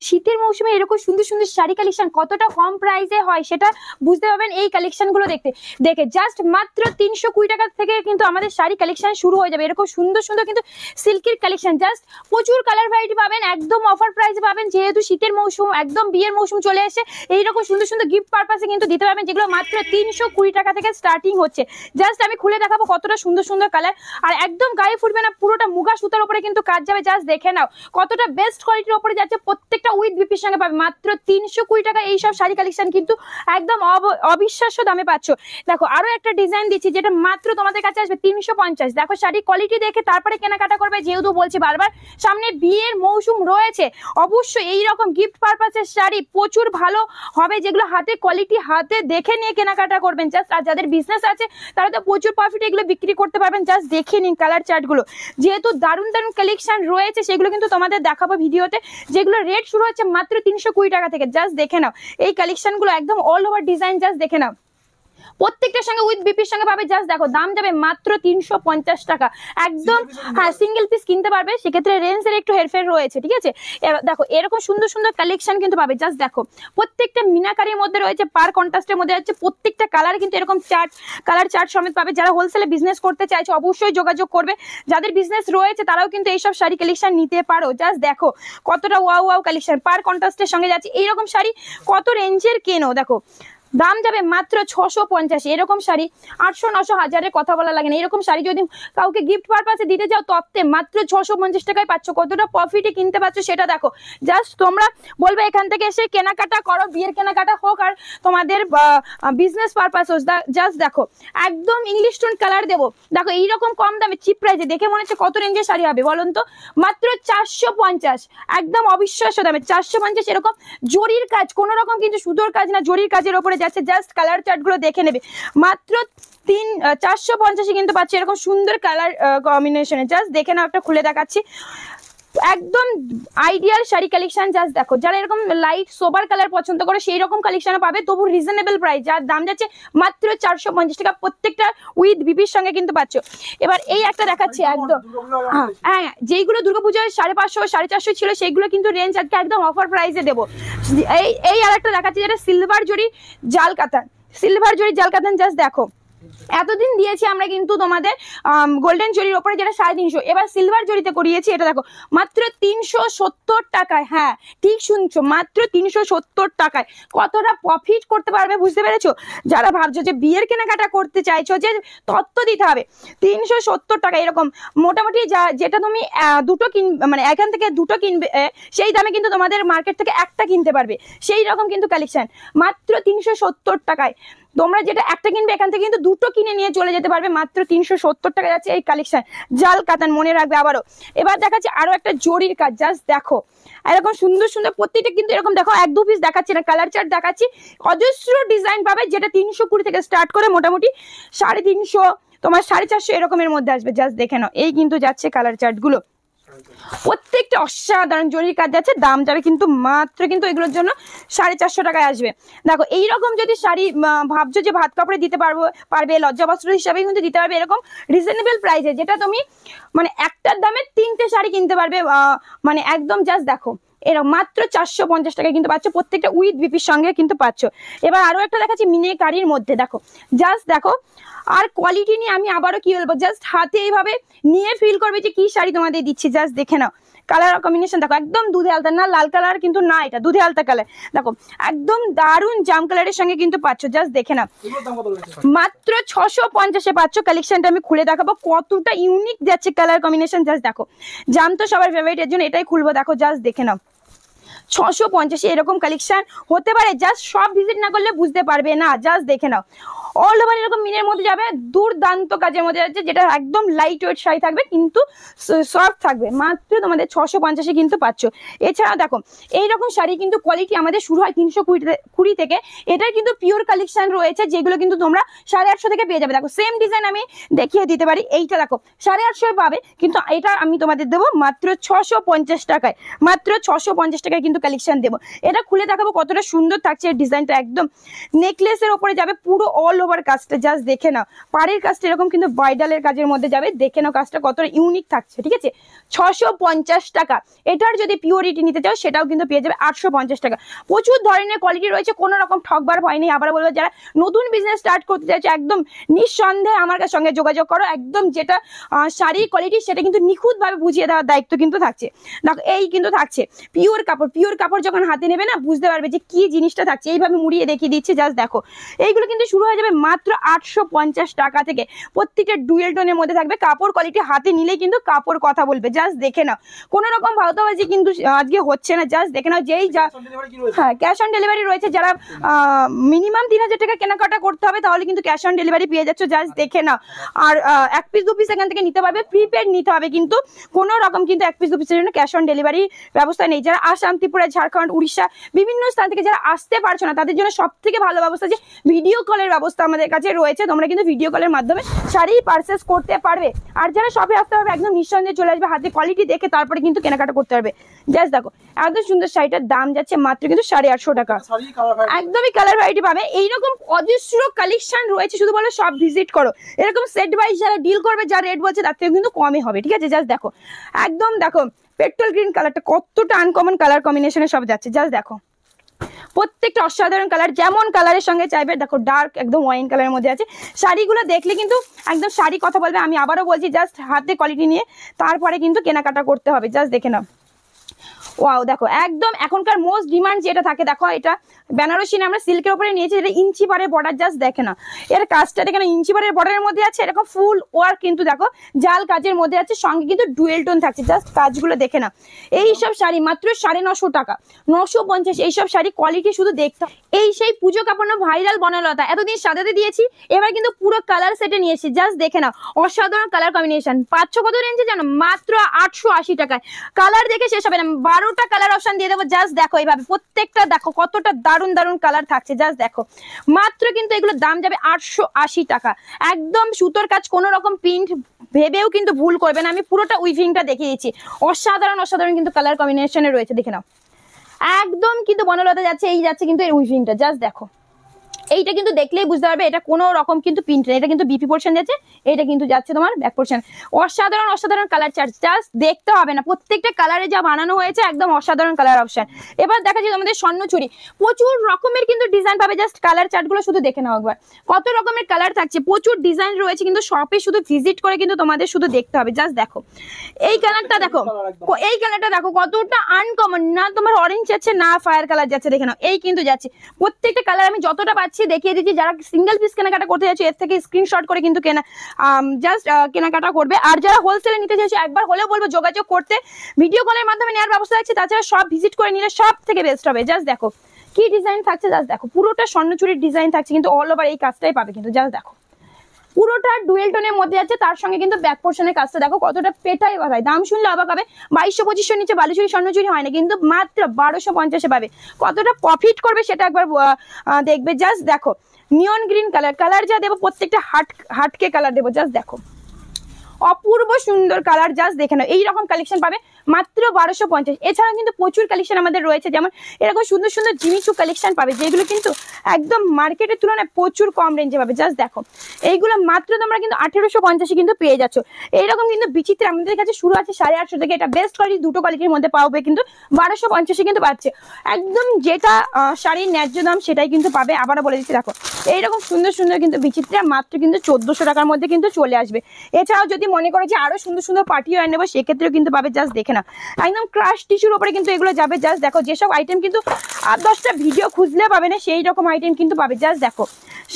শীতের মৌসুমে এরকম সুন্দর সুন্দর শাড়ি কালেকশন কতটা কম প্রাইসে হয় সেটা বুঝতে পারবেন এই কালেকশন গুলো দেখে জাস্ট মাত্র 320 টাকা থেকে কিন্তু আমাদের শাড়ি কালেকশন শুরু হয়ে যাবে। এরকম সুন্দর সুন্দর কিন্তু সিল্কের কালেকশন জাস্ট প্রচুর কালার ভ্যারাইটি পাবেন, একদম অফার প্রাইসে পাবেন। যেহেতু শীতের মৌসুম, একদম বিয়ের মৌসুম চলে এসে এইরকম সুন্দর সুন্দর গিফট পারপাসে কিন্তু দিতে পারবেন, যেগুলো মাত্র 320 টাকা থেকে স্টার্টিং হচ্ছে। জাস্ট আমি খুলে দেখাবো কতটা সুন্দর সুন্দর কালার, আর একদম গায়ে ফুটবে না, পুরোটা মুগা সুতার উপরে কিন্তু কাজ যাবে। জাস্ট দেখে নাও কতটা বেস্ট কোয়ালিটির উপরে যাচ্ছে, প্রত্যেকটা উইথ বিপির সঙ্গে পাবে মাত্র 320 টাকা। এইসব শাড়ি কালেকশন কিন্তু একদম অবিশ্বাস্য দামে পাচ্ছ। দেখো আরো একটা ডিজাইন দিচ্ছি যেটা মাত্র তোমাদের কাছে আসবে 350। দেখো শাড়ি কোয়ালিটি দেখে তারপরে কেনাকাটা করবে, যেহেতু বলছি বারবার সামনে বিয়ের মৌসুম রয়েছে, অবশ্যই এইরকম গিফট পারপাসের শাড়ি প্রচুর ভালো হবে, যেগুলো হাতে কোয়ালিটি হাতে দেখে নিয়ে কেনাকাটা করবেন। জাস্ট আর যাদের বিজনেস আছে তারা তো প্রচুর প্রফিট এগুলো বিক্রি করতে পারবেন। জাস্ট দেখে নিন কালার চার্টগুলো, যেহেতু দারুণ দারুণ কালেকশন রয়েছে সেগুলো কিন্তু তোমাদের দেখাবো ভিডিওতে, যেগুলো রেট শুরু হচ্ছে মাত্র 320 টাকা থেকে। জাস্ট দেখে নাও এই কালেকশনগুলো একদম অল ওভার ডিজাইন, জাস্ট দেখে নাও প্রত্যেকটার সঙ্গে উইথ বিপির সঙ্গে পাবে। জাস্ট দেখো দাম যাবে মাত্র 350 টাকা একদম। হ্যাঁ, সিঙ্গেল পিস কিনতে পারবে, সেক্ষেত্রে রেঞ্জের একটু হেরফের রয়েছে, ঠিক আছে। দেখো এরকম সুন্দর সুন্দর কালেকশন কিন্তু পাবে। জাস্ট দেখো প্রত্যেকটা মিনাকারির মধ্যে রয়েছে, পার কন্ট্রাস্টের মধ্যে আছে, প্রত্যেকটা কালার কিন্তু এরকম কালার চার্ট সমেত পাবে। যারা হোলসেলে বিজনেস করতে চাইছে অবশ্যই যোগাযোগ করবে, যাদের বিজনেস রয়েছে তারাও কিন্তু এইসব শাড়ি কালেকশন নিতে পারো। জাস্ট দেখো কতটা ওয়াও ওয়াও কালেকশন, পার কন্ট্রাস্টের সঙ্গে যাচ্ছে। এইরকম শাড়ি কত রেঞ্জের কেনো, দেখো দাম যাবে মাত্র 650। এরকম শাড়ি 800 900 1000-এর কথা বলা লাগে না। এরকম শাড়ি যদি কাউকে গিফট পারপাসে দিতে যাও তত্ত্বে মাত্র 650 টাকায় পাচ্ছ। কতটা প্রফিটে কিনতে পারছো সেটা দেখো। জাস্ট তোমরা বলবে এখান থেকে এসে কেনাকাটা করো, বিয়ের কেনাকাটা হোক আর তোমাদের বিজনেস পারপাস হোক। জাস্ট দেখো একদম ইংলিশ টোন কালার দেবো। দেখো এইরকম কম দামে চিপ প্রাইসে দেখে মনে হচ্ছে কত রেঞ্জের শাড়ি হবে বলুন তো, মাত্র 450, একদম অবিশ্বাস্য দামে 450। এরকম জরির কাজ, কোনো রকম কিন্তু সুতোর কাজ না, জরির কাজের ওপরে যাচ্ছে। জাস্ট কালার চার্ট গুলো দেখে নেবে, মাত্র 450 কিন্তু পাচ্ছে এরকম সুন্দর কালার কম্বিনেশনে। জাস্ট দেখে নাও, একটা খুলে দেখাচ্ছি, একদম আইডিয়াল শাড়ি কালেকশন। জাস্ট দেখো যারা এরকম লাইট সোবার কালার পছন্দ করে সেই রকম কালেকশন পাবে, তবু রিজনেবল প্রাইস, যার দাম যাচ্ছে মাত্র 450 টাকা, প্রত্যেকটা উইথ বিপির সঙ্গে কিন্তু পাচ্ছ। এবার এই একটা দেখাচ্ছি একদম, হ্যাঁ যেইগুলো দুর্গাপূজায় 550 450 ছিল সেইগুলো কিন্তু রেঞ্জ আজকে একদম অফার প্রাইসে দেবো। এই আর একটা দেখাচ্ছি যেটা সিলভার জরি জাল কাতান, সিলভার জরি জাল কাতান। জাস্ট দেখো এতদিন দিয়েছি আমরা কিন্তু তোমাদের গোল্ডেন জরির ওপরে যেটা 350, এবার সিলভার জরিতে করিয়েছি। এটা দেখো মাত্র 370 টাকায়। হ্যাঁ ঠিক শুনছো, মাত্র 370 টাকায় কতটা প্রফিট করতে পারবে বুঝতে পেরেছো। যারা ভাবছো যে বিয়ের কেনাকাটা করতে চাইছো যে তত্ত্ব দিতে হবে, 370 টাকা এরকম মোটামুটি যেটা তুমি দুটো কিনবে, মানে এখান থেকে দুটো কিনবে সেই দামে কিন্তু তোমাদের মার্কেট থেকে একটা কিনতে পারবে, সেই রকম কিন্তু কালেকশন মাত্র 370 টাকায়। তোমরা যেটা একটা কিনবে এখান থেকে কিন্তু দুটো কিনে নিয়ে চলে যেতে পারবে, মাত্র 370 টাকা যাচ্ছে এই কালেকশন জাল কাতান, মনে রাখবে আবারও। এবার দেখাচ্ছি আরো একটা জরির কাজ। জাস্ট দেখো এরকম সুন্দর সুন্দর প্রত্যেকটা কিন্তু এরকম দেখো 1-2 পিস দেখাচ্ছি না, কালার চার্ট দেখাচ্ছি, অজস্র ডিজাইন পাবে, যেটা 320 থেকে স্টার্ট করে মোটামুটি 350 তোমার 450 এরকমের মধ্যে আসবে। জাস্ট দেখে নাও এই কিন্তু যাচ্ছে কালার চার্ট গুলো, প্রত্যেকটা অসাধারণ জরির কাজ যাচ্ছে। দাম যাবে কিন্তু মাত্র কিন্তু এগুলোর জন্য 450 টাকায় আসবে। দেখো এইরকম যদি শাড়ি ভাবছো যে ভাত কাপড়ে দিতে পারবে লজ্জা বস্ত্র হিসাবে কিন্তু দিতে পারবে, এরকম রিজনেবল প্রাইসে, যেটা তুমি মানে একটার দামে 3টে শাড়ি কিনতে পারবে, মানে একদম। জাস্ট দেখো এরকম মাত্র 450 টাকায় কিন্তু পাচ্ছ, প্রত্যেকটা উইথ বিপির সঙ্গে কিন্তু পাচ্ছ। এবার আরো একটা দেখাচ্ছি মিনেকারির মধ্যে। দেখো জাস্ট দেখো, আর কোয়ালিটি নিয়ে আমি আবারও কি বলবো, জাস্ট হাতে এইভাবে নিয়ে ফিল করবে যে কি শাড়ি তোমাদের দিচ্ছি। জাস্ট দেখে নাও কালার কম্বিনেশন দেখো, একদম দুধে আলতা, না লাল কালার কিন্তু না, এটা দুধে আলতা কালার। দেখো একদম দারুন জাম কালারের সঙ্গে কিন্তু পাচ্ছ। জাস্ট দেখে নাও মাত্র 650-এ পাচ্ছ। কালেকশনটা আমি খুলে দেখাবো কতটা ইউনিক যাচ্ছে কালার কম্বিনেশন। জাস্ট দেখো জাম তো সবার ফেভারিট, এর জন্য এটাই খুলবো। দেখো জাস্ট দেখে নাও 650 এরকম কালেকশন হতে পারে, জাস্ট সব ভিজিট না করলে বুঝতে পারবে না। জাস্ট দেখে নাও অল ওভার এরকম মিনের মধ্যে যাবে, দুর্দান্ত কাজের মধ্যে যাচ্ছে, যেটা একদম লাইট ওয়েট শাড়ি থাকবে কিন্তু সফট থাকবে, মাত্র তোমাদের 650-এ কিন্তু পাচ্ছ। এছাড়াও দেখো এইরকম শাড়ি কিন্তু কোয়ালিটি আমাদের শুরু হয় 320 থেকে, এটার কিন্তু পিওর কালেকশন রয়েছে যেগুলো কিন্তু তোমরা 850 থেকে পেয়ে যাবে। দেখো সেম ডিজাইন আমি দেখিয়ে দিতে পারি, এইটা দেখো 850 পাবে, কিন্তু এটা আমি তোমাদের দেবো মাত্র 650 টাকায়, মাত্র 650 টাকায় কিন্তু কালেকশন দেবো। এটা খুলে দেখাবো কতটা সুন্দর থাকছে এই ডিজাইনটা, একদম নেকলেসের ওপরে যাবে পুরো অল ওভার কাজটা, জাস্ট দেখে নাও। পাড়ের কাজটা এরকম কিন্তু ব্রাইডালের কাজের মধ্যে যাবে, দেখে নাও কাজটা কতটা ইউনিক থাকছে, ঠিক আছে। 650 টাকা। এটার যদি পিওরিটি নিতে চাও সেটাও কিন্তু পেয়ে যাবে 850 টাকা। প্রচুর ধরনের কোয়ালিটি রয়েছে, কোনো রকম ঠকবার ভয় নেই। আবার বলবো যারা নতুন বিজনেস স্টার্ট করতে চাইছে একদম নিঃসন্দেহে আমার সঙ্গে যোগাযোগ করো। একদম যেটা শাড়ির কোয়ালিটি সেটা কিন্তু নিখুঁত ভাবে বুঝিয়ে দেওয়ার দায়িত্ব কিন্তু থাকছে। দেখো এই কিন্তু থাকছে পিওর কাপড়, পিওর কাপড় যখন হাতে নেবে না বুঝতে পারবে যে কি জিনিসটা থাকছে। এইভাবে মুড়িয়ে দেখিয়ে দিচ্ছে, জাস্ট দেখো। এইগুলো কিন্তু শুরু হয়ে যাবে মাত্র 850 টাকা থেকে। প্রত্যেকটা ডুয়েল টোনের মধ্যে থাকবে, কাপড় কোয়ালিটি হাতে নিলে কিন্তু কাপড় কথা বলবে, জাস্ট দেখে নাও। কোনো রকম ভাওতাবাজি কিন্তু আজকে হচ্ছে না, জাস্ট দেখে নাও। যেই যা হ্যাঁ ক্যাশ অন ডেলিভারি রয়েছে, যারা মিনিমাম 3000 টাকা কেনাকাটা করতে হবে তাহলে কিন্তু ক্যাশ অন ডেলিভারি পেয়ে যাচ্ছে, জাস্ট দেখে নাও। আর 1 পিস 2 পিস এখান থেকে নিতে পারবে, প্রিপেড নিতে হবে, কিন্তু কোনো রকম কিন্তু 1 পিস 2 পিসের জন্য ক্যাশ অন ডেলিভারি ব্যবস্থা নেই। যারা আসাম, ত্রিপুরা, ঝাড়খণ্ড, উড়িষ্যা বিভিন্ন স্থান থেকে যারা আসতে পারছো না তাদের জন্য সব থেকে ভালো ব্যবস্থা যে ভিডিও কলের ব্যবস্থা আমাদের কাছে রয়েছে। তোমরা কিন্তু ভিডিও কলের মাধ্যমে শাড়ি পারচেস করতে পারবে। আর যারা শপে আসতে পারবে একদম নিঃসন্দেহে চলে আসবে, হাতে কোয়ালিটি দেখে তারপরে কিন্তু কেনাকাটা করতে পারবে। জাস্ট দেখো এত সুন্দর শাড়িটার দাম যাচ্ছে মাত্র কিন্তু 850 টাকা। একদমই কালার ভ্যারাইটি পাবে। এইরকম অজস্র কালেকশন রয়েছে, শুধু বলো সব ভিজিট করো। এরকম সেট ওয়াইজ যারা ডিল করবে, যা রেট বলছে তার থেকে কিন্তু কমই হবে, ঠিক আছে। জাস্ট দেখো একদম দেখো পেট্রোল গ্রিন কালারটা কতটা আনকমন কালার কম্বিনেশনে সব যাচ্ছে, জাস্ট দেখো। প্রত্যেকটা অসাধারণ কালার, যেমন কালারের সঙ্গে চাইবে। দেখো ডার্ক একদম ওয়াইন কালারের মধ্যে আছে। শাড়িগুলো দেখলে কিন্তু একদম শাড়ি কথা বলবে। আমি আবারও বলছি, জাস্ট হাতে কোয়ালিটি নিয়ে তারপরে কিন্তু কেনাকাটা করতে হবে, জাস্ট দেখে নাও। ওয়াও দেখো একদম এখনকার মোস্ট ডিমান্ড যেটা থাকে, দেখো এটা বেনারসি আমরা সিল্কের উপরে নিয়েছি, এটা ইঞ্চি পাড়ের বর্ডার, জাস্ট দেখে না এর কাজটা দেখে না। ইঞ্চি পাড়ের বর্ডারের মধ্যে আছে, এরকম ফুল ওয়ার্ক কিন্তু দেখো জাল কাজের মধ্যে আছে, সঙ্গে কিন্তু ডুয়েল টোন থাকছে, জাস্ট কাজগুলো দেখে না। এইসব শাড়ি মাত্র 950 টাকা, 950। এইসব শাড়ি কোয়ালিটি শুধু দেখতে। এই সেই পুজো কাপড় ভাইরাল বনলতা, এতদিন সাদাতে দিয়েছি, এবার কিন্তু পুরো কালার সেটে নিয়েছি, জাস্ট দেখে না। অসাধারণ কালার কম্বিনেশন। 500 কত রেঞ্জে জানো? মাত্র 880 টাকায়। কালার দেখে শেষ হবে না, 12টা কালার অপশন দিয়ে দেবো, জাস্ট দেখো এইভাবে প্রত্যেকটা দেখো কতটা দারুণ দারুণ কালার থাকছে, জাস্ট দেখো। মাত্র কিন্তু এগুলোর দাম যাবে 880 টাকা। একদম সুতোর কাজ, কোনো রকম প্রিন্ট ভেবেও কিন্তু ভুল করবে না। আমি পুরোটা উইভিংটা দেখিয়ে দিচ্ছি, অসাধারণ অসাধারণ কিন্তু কালার কম্বিনেশনে রয়েছে, দেখে নাও। একদম কিন্তু বনলতা যাচ্ছে, এই যাচ্ছে কিন্তু এর উইভিংটা, জাস্ট দেখো। এইটা কিন্তু দেখলেই বুঝতে পারবে এটা কোনো রকম কিন্তু প্রিন্ট নেই, এটা কিন্তু বিপি পোর্শন যাচ্ছে, এটা কিন্তু যাচ্ছে তোমার ব্যাক পোর্শন। অসাধারণ অসাধারণ কালার চার্ট, জাস্ট দেখতে হবে না। প্রত্যেকটা কালারে যা বানানো হয়েছে একদম অসাধারণ কালার অপশন। এবার দেখা যায় তোমাদের স্বর্ণচুরি, প্রচুর রকমের কিন্তু ডিজাইন পাবে, জাস্ট কালার চার্টগুলো শুধু দেখে নাও একবার, কত রকমের কালার থাকছে, প্রচুর ডিজাইন রয়েছে। কিন্তু শপে শুধু ভিজিট করে কিন্তু তোমাদের শুধু দেখতে হবে, জাস্ট দেখো এই কালারটা দেখো, এই কালারটা দেখো কতটা আনকমন, না তোমার অরেঞ্জ যাচ্ছে না ফায়ার কালার যাচ্ছে, দেখে নাও। এই কিন্তু যাচ্ছে প্রত্যেকটা কালার, আমি যতটা দেখিয়ে দিচ্ছি। যারা সিঙ্গেল পিস কেনাকাটা করতে যাচ্ছে এর থেকে স্ক্রিনশট করে কিন্তু জাস্ট কেনাকাটা করবে। আর যারা হোলসেলে নিতে চাইছে একবার হলেও বলবো যোগাযোগ করতে, ভিডিও কলের মাধ্যমে নেওয়ার ব্যবস্থা আছে। তাছাড়া সব ভিজিট করে নিলে সব থেকে বেস্ট হবে। জাস্ট দেখো কি ডিজাইন থাকছে, জাস্ট দেখো পুরোটা স্বর্ণচুরির ডিজাইন থাকছে, কিন্তু অল ওভার এই কাজটাই পাবে কিন্তু, জাস্ট দেখো পুরোটা ডুয়েল টোনের মধ্যে আছে। তার সঙ্গে কিন্তু ব্যাক পোর্শনের কাজটা দেখো কতটা পেটাই বাঁধায়। দাম শুনলে অবাক হবে, 2200-2500 নিচে বালুচুরি স্বর্ণচুরি হয় না, কিন্তু মাত্র 1250-এ পাবে। কতটা প্রফিট করবে সেটা একবার দেখবে, জাস্ট দেখো। নিয়ন গ্রিন কালার যা দেবো প্রত্যেকটা হাটকে কালার দেবো, জাস্ট দেখো অপূর্ব সুন্দর কালার, জাস্ট দেখে নাও। এইরকম কালেকশন পাবে মাত্র 1250। এছাড়াও কিন্তু প্রচুর কালেকশন আমাদের রয়েছে, যেমন এরকম সুন্দর সুন্দর জিনিসও কালেকশন পাবে, যেগুলো কিন্তু একদম মার্কেটের তুলনায় প্রচুর কম রেঞ্জে পাবে, জাস্ট দেখো। এইগুলো মাত্র তোমরা কিন্তু 1850 কিন্তু পেয়ে যাচ্ছ। এইরকম কিন্তু বিচিত্র আমাদের কাছে শুরু আছে 850 থেকে। এটা বেস্ট কোয়ালিটি, দুটো কোয়ালিটির মধ্যে পাবে, কিন্তু 1250 কিন্তু পাচ্ছে। একদম যেটা শাড়ির ন্যায্য দাম সেটাই কিন্তু পাবে। আবারও বলে দিচ্ছি, দেখো এইরকম সুন্দর সুন্দর কিন্তু বিচিত্র মাত্র কিন্তু 1400 টাকার মধ্যে কিন্তু চলে আসবে। এছাড়াও যদি মনে করো যে আরো সুন্দর সুন্দর পার্টি ওয়্যার নেবো সেক্ষেত্রেও কিন্তু পাবে, জাস্ট দেখে না। একদম ক্রাশ টিস্যুর উপরে কিন্তু এগুলো যাবে, জাস্ট দেখো। যেসব আইটেম কিন্তু 8-10টা ভিডিও খুঁজলে পাবে না সেই রকম আইটেম কিন্তু পাবে, জাস্ট দেখো।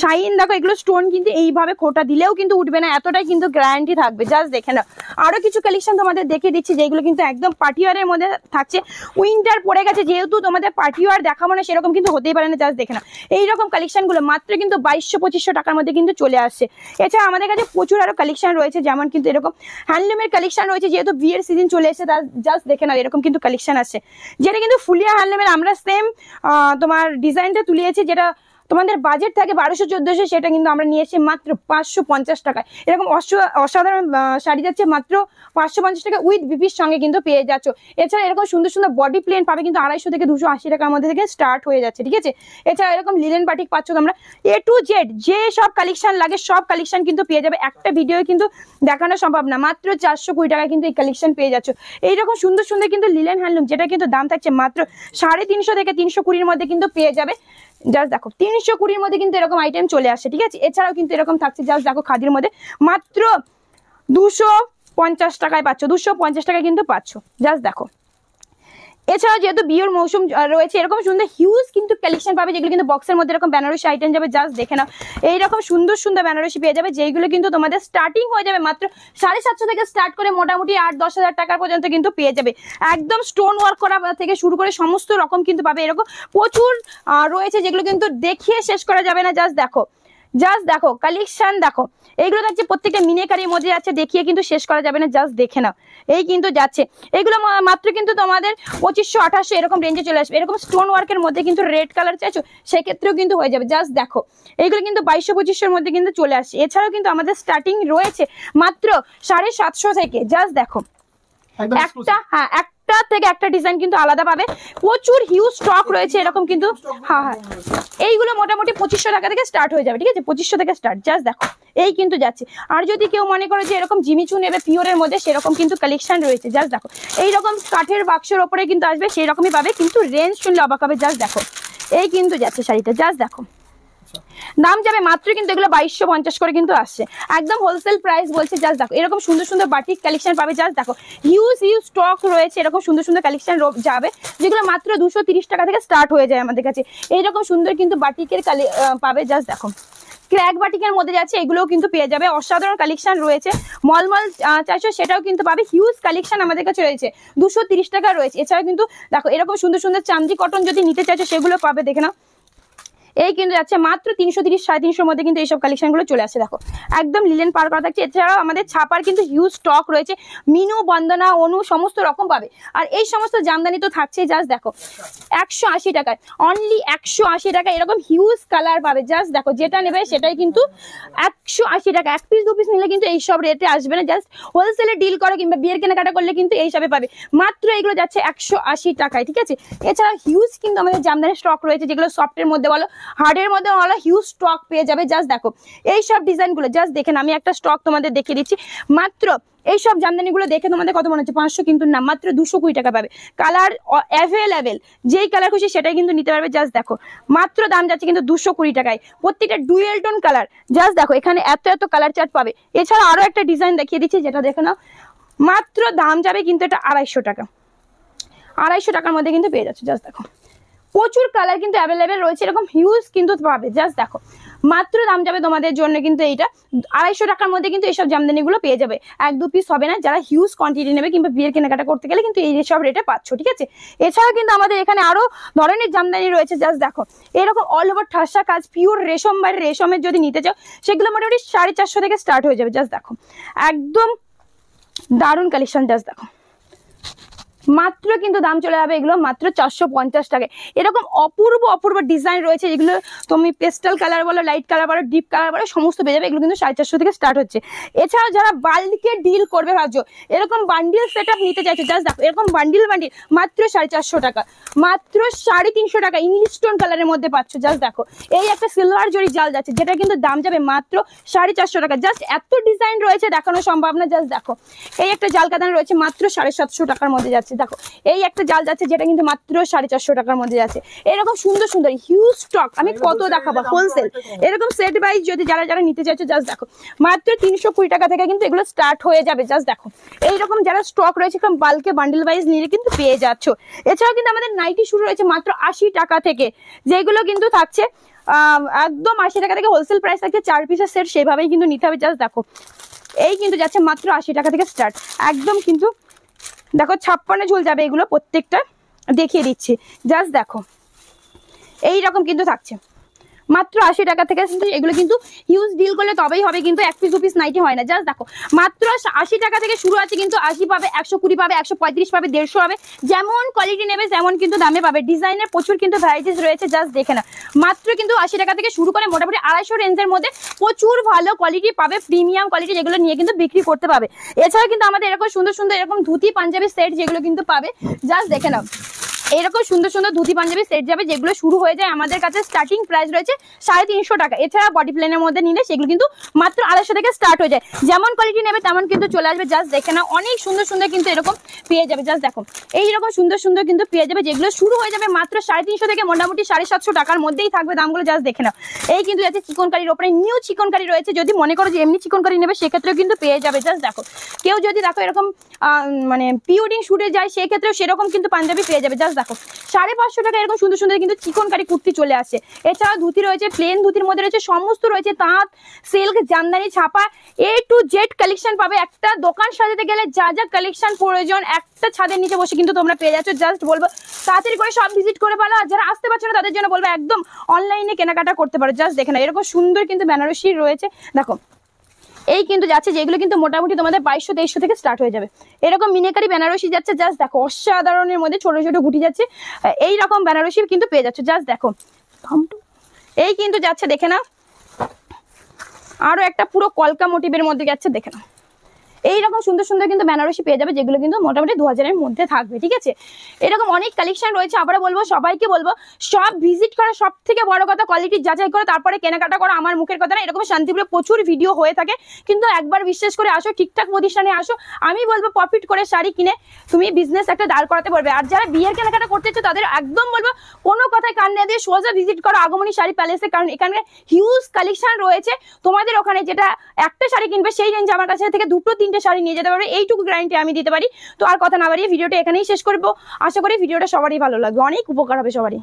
শাইন দেখো, এগুলো স্টোন কিন্তু এইভাবে খোটা দিলেও কিন্তু উঠবে না, এতটাই কিন্তু গ্যারান্টি থাকবে, জাস্ট দেখে না। আরো কিছু কালেকশন তোমাদের দেখিয়ে দিচ্ছি যেগুলো কিন্তু একদম পার্টি ওয়্যারের মধ্যে থাকছে। উইন্টার পড়ে গেছে, যেহেতু তোমাদের পার্টি ওয়্যার দেখাবো না সেরকম কিন্তু হতেই পারে না, জাস্ট দেখে না। এইরকম কালেকশন গুলো মাত্র কিন্তু 2200-2500 টাকার মধ্যে কিন্তু চলে আসছে। এছাড়া আমাদের কাছে প্রচুর আরো কালেকশন রয়েছে, যেমন কিন্তু এরকম হ্যান্ডলুমের কালেকশন রয়েছে, যেহেতু বিয়ের সিজন চলে এসেছে তার জাস্ট দেখে নাও এরকম কিন্তু কালেকশন আসছে, যেটা কিন্তু ফুলিয়া হ্যান্ডলুমের আমরা সেম তোমার ডিজাইনটা তুলিয়েছি, যেটা তোমাদের বাজেট থাকে 1200-1400, সেটা কিন্তু আমরা নিয়ে এসে মাত্র 550 টাকায়। এরকম অসাধারণ শাড়ি যাচ্ছে মাত্র 550 টাকা উইথ বিপির সঙ্গে কিন্তু পেয়ে যাচ্ছ। এছাড়া এরকম সুন্দর সুন্দর বডি প্লেন পাবে কিন্তু 250 থেকে 280 টাকার মধ্যে থেকে স্টার্ট হয়ে যাচ্ছে, ঠিক আছে। এছাড়া এরকম লিলেন বাটিক পাচ্ছ তোমরা, A to Z যে সব কালেকশন লাগে সব কালেকশন কিন্তু পেয়ে যাবে। একটা ভিডিও কিন্তু দেখানো সম্ভব না, মাত্র 420 টাকা কিন্তু এই কালেকশন পেয়ে যাচ্ছ। এইরকম সুন্দর সুন্দর কিন্তু লিলেন হ্যান্ডলুম, যেটা কিন্তু দাম থাকছে মাত্র 350 থেকে 320 মধ্যে কিন্তু পেয়ে যাবে। জাস্ট দেখো 320 মধ্যে কিন্তু এরকম আইটেম চলে আসে, ঠিক আছে। এছাড়াও কিন্তু এরকম থাকছে, জাস্ট দেখো খাদির মধ্যে মাত্র 250 টাকায় পাচ্ছ, 250 টাকায় কিন্তু পাচ্ছ, জাস্ট দেখো। এছাড়াও যেহেতু বিয়ের মৌসুম রয়েছে, এরকম সুন্দর হিউজ কিন্তু কালেকশন পাবে, যেগুলো কিন্তু বক্সের মধ্যে এরকম বেনারসি আইটেম যাবে, জাস্ট দেখে নাও। এইরকম সুন্দর সুন্দর বেনারসি পেয়ে যাবে, যেগুলো কিন্তু তোমাদের স্টার্টিং হয়ে যাবে মাত্র 750 থেকে স্টার্ট করে মোটামুটি 8-10 হাজার টাকার পর্যন্ত কিন্তু পেয়ে যাবে। একদম স্টোন ওয়ার্ক করা থেকে শুরু করে সমস্ত রকম কিন্তু পাবে। এরকম প্রচুর রয়েছে, যেগুলো কিন্তু দেখিয়ে শেষ করা যাবে না। জাস্ট দেখো, জাস্ট দেখো কালেকশন দেখো, এইগুলো যাচ্ছে প্রত্যেকটা মিনেকারির মধ্যে যাচ্ছে, দেখিয়ে কিন্তু শেষ করা যাবে না, জাস্ট দেখে নাও। এই কিন্তু যাচ্ছে এগুলো মাত্র কিন্তু তোমাদের 2500-2800 এরকম রেঞ্জে চলে আসবে। এরকম স্টোন ওয়ার্কের মধ্যে কিন্তু রেড কালার চাইছো, সেক্ষেত্রেও কিন্তু হয়ে যাবে। জাস্ট দেখো এইগুলো কিন্তু 2200-2500 মধ্যে কিন্তু চলে আসছে। এছাড়াও কিন্তু আমাদের স্টার্টিং রয়েছে মাত্র 750 থেকে, জাস্ট দেখো একটা, হ্যাঁ একটা থেকে একটা ডিজাইন কিন্তু আলাদা পাবে, প্রচুর হিউজ স্টক রয়েছে এরকম কিন্তু। হ্যাঁ হ্যাঁ, এইগুলো মোটামুটি 2500 টাকা থেকে স্টার্ট হয়ে যাবে, ঠিক আছে, 2500 থেকে স্টার্ট। জাস্ট দেখো এই কিন্তু যাচ্ছে। আর যদি কেউ মনে করে যে এরকম জিমিচু নেবে পিওরের মধ্যে, সেরকম কিন্তু কালেকশন রয়েছে। জাস্ট দেখো এইরকম কাঠের বাক্সের ওপরে কিন্তু আসবে, সেই রকমই পাবে, কিন্তু রেঞ্জ শুনলে অবাক হবে। জাস্ট দেখো এই কিন্তু যাচ্ছে শাড়িটা, জাস্ট দেখো দাম যাবে মাত্র কিন্তু এগুলো 2250 করে কিন্তু আসছে, একদম হোলসেল প্রাইস বলছে। জাস্ট দেখো এরকম সুন্দর সুন্দর বাটিক কালেকশন পাবে, জাস্ট দেখো হিউজ হিউজ স্টক রয়েছে, এরকম সুন্দর সুন্দর কালেকশন যাবে, যেগুলো মাত্র 230 টাকা থেকে স্টার্ট হয়ে যায় আমাদের কাছে। এইরকম সুন্দর কিন্তু বাটিকের পাবে, জাস্ট দেখো ক্র্যাক বাটিকের মধ্যে যাচ্ছে, এগুলোও কিন্তু পেয়ে যাবে। অসাধারণ কালেকশন রয়েছে, মলমল চাইছো সেটাও কিন্তু পাবে, হিউজ কালেকশন আমাদের কাছে রয়েছে, 230 টাকা রয়েছে। এছাড়া কিন্তু দেখো এরকম সুন্দর সুন্দর চামজি কটন যদি নিতে চাইছো সেগুলো পাবে, দেখে নাও। এই কিন্তু যাচ্ছে মাত্র 330-350 মধ্যে কিন্তু এইসব কালেকশন গুলো চলে আসছে। দেখো একদম লিলেন পার করা থাকছে। এছাড়াও আমাদের ছাপার কিন্তু হিউজ স্টক রয়েছে, মিনু বন্দনা অনু সমস্ত রকম পাবে। আর এই সমস্ত জামদানি তো থাকছে। জাস্ট দেখো 180 টাকায়, অনলি 180 টাকা এরকম হিউজ কালার পাবে। জাস্ট দেখো যেটা নেবে সেটাই কিন্তু 180 টাকা, এক পিস দু পিস নিলে কিন্তু এইসব রেটে আসবে না। জাস্ট হোলসেলে ডিল করো কিংবা বিয়ের কেনাকাটা করলে কিন্তু এইসবে পাবে, মাত্র এগুলো যাচ্ছে 180 টাকায়, ঠিক আছে। এছাড়া হিউজ কিন্তু আমাদের জামদানি স্টক রয়েছে, যেগুলো সফটের মধ্যে বলো হার্ডের মধ্যে বলো হিউজ স্টক পেয়ে যাবে। জাস্ট দেখো এই সব ডিজাইনগুলো, জাস্ট দেখেন আমি একটা স্টক তোমাদের দেখিয়ে দিচ্ছি। মাত্র এইসব জামদানিগুলো দেখে তোমাদের কত মনে হচ্ছে 500, কিন্তু না, মাত্র 220 টাকা পাবে। কালার অ্যাভেলেবেল, যেই কালার খুশি সেটাই কিন্তু নিতে পারবে। জাস্ট দেখো মাত্র দাম যাচ্ছে কিন্তু 220 টাকায়, প্রত্যেকটা ডুয়েল টোন কালার। জাস্ট দেখো এখানে এত এত কালার চার্ট পাবে। এছাড়া আরো একটা ডিজাইন দেখিয়ে দিচ্ছি, যেটা দেখে নাও, মাত্র দাম যাবে কিন্তু এটা 250 টাকা, 250 টাকার মধ্যে কিন্তু পেয়ে যাচ্ছে। জাস্ট দেখো প্রচুর কালার কিন্তু অ্যাভেলেবেল রয়েছে, এরকম হিউজ কিন্তু পাবে। জাস্ট দেখো মাত্র দাম যাবে তোমাদের জন্য কিন্তু এইটা 250 টাকার মধ্যে কিন্তু এইসব জামদানিগুলো পেয়ে যাবে। এক দু পিস হবে না, যারা হিউজ কোয়ান্টিটি নেবে কিংবা বিয়ের কেনাকাটা করতে গেলে কিন্তু এই সব রেটে পাচ্ছ, ঠিক আছে। এছাড়া কিন্তু আমাদের এখানে আরো ধরনের জামদানি রয়েছে। জাস্ট দেখো এরকম অল ওভার ঠাসা কাজ পিওর রেশম বা রেশমের যদি নিতে চাও, সেগুলো মোটামুটি 450 থেকে স্টার্ট হয়ে যাবে। জাস্ট দেখো একদম দারুণ কালেকশন। জাস্ট দেখো মাত্র কিন্তু দাম চলে যাবে এগুলো মাত্র 450 টাকায়। এরকম অপূর্ব অপূর্ব ডিজাইন রয়েছে, যেগুলো তুমি পেস্টাল কালার বলো, লাইট কালার বলো, ডিপ কালার বলো, সমস্ত পেয়ে যাবে। এগুলো কিন্তু 450 থেকে স্টার্ট হচ্ছে। এছাড়াও যারা বাল্কে ডিল করবে ভাবছো, এরকম বান্ডিল সেট আপ নিতে চাইছো, জাস্ট দেখো এরকম বান্ডিল মাত্র 450 টাকা, মাত্র 350 টাকা ইংলিশ স্টোন কালারের মধ্যে পাচ্ছ। জাস্ট দেখো এই একটা সিলভার জরি জাল যাচ্ছে, যেটা কিন্তু দাম যাবে মাত্র 450 টাকা। জাস্ট এত ডিজাইন রয়েছে দেখানো সম্ভব না। জাস্ট দেখো এই একটা জাল কাতান রয়েছে মাত্র 750 টাকার মধ্যে যাচ্ছে। দেখো এই একটা জাল যাচ্ছে, যেটা কিন্তু মাত্র 450 টাকার মধ্যে যাচ্ছে। এরকম সুন্দর সুন্দর হিউজ স্টক, আমি কত দেখাবো হোলসেল। এরকম সেট ওয়াইজ যদি যারা যারা নিতে চাইছো, জাস্ট দেখো মাত্র 320 টাকা থেকে কিন্তু এগুলো স্টার্ট হয়ে যাবে। জাস্ট দেখো এইরকম যারা স্টক রয়েছে বাল্কে বান্ডেল ওয়াইজ নিলে কিন্তু পেয়ে যাচ্ছ। এছাড়াও কিন্তু আমাদের নাইটি শুরু রয়েছে মাত্র 80 টাকা থেকে, যেগুলো কিন্তু থাকছে একদম 80 টাকা থেকে হোলসেল প্রাইস থাকছে 4 পিসের সেট, সেভাবেই কিন্তু নিতে হবে। জাস্ট দেখো এই কিন্তু যাচ্ছে মাত্র 80 টাকা থেকে স্টার্ট, একদম কিন্তু দেখো 56 ঝুল যাবে এগুলো, প্রত্যেকটা দেখিয়ে দিচ্ছি। জাস্ট দেখো এইরকম কিন্তু থাকছে মাত্র 80 টাকা থেকে। কিন্তু এগুলো কিন্তু হিউজ ডিল করলে তবেই হবে, কিন্তু 1 পিস 2 পিস নাইটি হয় না। জাস্ট দেখো মাত্র 80 টাকা থেকে শুরু আছে, কিন্তু 80 পাবে, 120 পাবে, 135 পাবে, 150 পাবে, যেমন কোয়ালিটি নেবে যেমন কিন্তু দামে পাবে। ডিজাইনের প্রচুর কিন্তু ভ্যারাইটিস রয়েছে, জাস্ট দেখে না। মাত্র কিন্তু 80 টাকা থেকে শুরু করে মোটামুটি 250 রেঞ্জের মধ্যে প্রচুর ভালো কোয়ালিটি পাবে, প্রিমিয়াম কোয়ালিটি, যেগুলো নিয়ে কিন্তু বিক্রি করতে পাবে। এছাড়া কিন্তু আমাদের এরকম সুন্দর সুন্দর এরকম ধুতি পাঞ্জাবি সেট যেগুলো কিন্তু পাবে, জাস্ট দেখে নাও। এরকম সুন্দর সুন্দর ধুতি পাঞ্জাবি সেট যাবে, যেগুলো শুরু হয়ে যায় আমাদের কাছে স্টার্টিং প্রাইস রয়েছে 350 টাকা। এছাড়া বডি প্লেনের মধ্যে নিলে সেগুলো কিন্তু মাত্র 250 থেকে স্টার্ট হয়ে যায়। যেমন কোয়ালিটি নেবে তেমন কিন্তু চলে আসবে। জাস্ট দেখে না, অনেক সুন্দর সুন্দর কিন্তু এরকম পেয়ে যাবে। জাস্ট দেখো এইরকম সুন্দর সুন্দর কিন্তু পেয়ে যাবে, যেগুলো শুরু হয়ে যাবে মাত্র 350 থেকে মোটামুটি 750 টাকার মধ্যেই থাকবে দামগুলো। জাস্ট দেখে নাও। এই কিন্তু যাচ্ছে চিকনকারির ওপরে নিউ চিকনকারি রয়েছে, যদি মনে করো যে এমনি চিকনকারি নেবে সেক্ষেত্রেও কিন্তু পেয়ে যাবে। জাস্ট দেখো কেউ যদি দেখো এরকম মানে প্রি ওয়েডিং শুটে যায় সেক্ষেত্রেও সেরকম কিন্তু পাঞ্জাবি পেয়ে যাবে। জাস্ট দেখো 550 টাকা এরকম সুন্দর সুন্দর কিন্তু চিকনকারি কুর্তি চলে আসে। এছাড়াও ধুতি রয়েছে, প্লেন ধুতির মধ্যে রয়েছে সমস্ত রয়েছে তাঁত, সিল্ক, জামদানি, ছাপা, A to Z কালেকশন পাবে। একটা দোকান সাজাতে গেলে যা যা কালেকশন প্রয়োজন একটা ছাদের নিচে বসে কিন্তু তোমরা পেয়ে যাচ্ছ। জাস্ট বলবো তাড়াতাড়ি করে সব ভিজিট করে ভালো, আর যারা আসতে পারছো না তাদের জন্য বলবো একদম অনলাইনে কেনাকাটা করতে পারো। জাস্ট দেখে না, এরকম সুন্দর কিন্তু বেনারসি রয়েছে। দেখো এই কিন্তু যাচ্ছে যেগুলো কিন্তু মোটামুটি তোমাদের 2200-2300 থেকে স্টার্ট হয়ে যাবে। এরকম মিনেকারি বেনারসি যাচ্ছে, জাস্ট দেখো অসাধারণের মধ্যে ছোট ছোট গুটি যাচ্ছে, এইরকম বেনারসি কিন্তু পেয়ে যাচ্ছে। জাস্ট দেখো এই কিন্তু যাচ্ছে, দেখে না আরো একটা পুরো কলকা মোটিভের মধ্যে যাচ্ছে, দেখে না এইরকম সুন্দর সুন্দর কিন্তু বেনারসি পেয়ে যাবে, যেগুলো কিন্তু মোটামুটি 2000-এর মধ্যে থাকবে। ঠিক আছে, এরকম অনেক কালেকশন রয়েছে। আবার বলবো সবাইকে বলবো সব ভিজিট করা, সব থেকে বড় কথা কোয়ালিটি যাচাই করো, তারপরে কেনাকাটা করো। আমার মুখের কথা না, এরকম শান্তিপুরে প্রচুর ভিডিও হয়ে থাকে, কিন্তু একবার বিশ্বাস করে আসো, ঠিকঠাক প্রতিষ্ঠানে আসো, আমি বলবো প্রফিট করে শাড়ি কিনে তুমি বিজনেস একটা দাঁড় করাতে পারবে। আর যারা বিয়ের কেনাকাটা করতে চাও তাদের একদম বলবো কোনো কথায় কান না দিয়ে সোজা ভিজিট করো আগমনী শাড়ি প্যালেসে, কারণ এখানে হিউজ কালেকশন রয়েছে। তোমাদের ওখানে যেটা একটা শাড়ি কিনবে সেই রেঞ্জ আমার কাছে থেকে 2-3 শাড়ি নিয়ে যেতে পারবে, এইটুকু গ্যারান্টি আমি দিতে পারি। তো আর কথা না বাড়িয়ে ভিডিওটা এখানেই শেষ করবো। আশা করি ভিডিওটা সবারই ভালো লাগবে, অনেক উপকার হবে সবারই।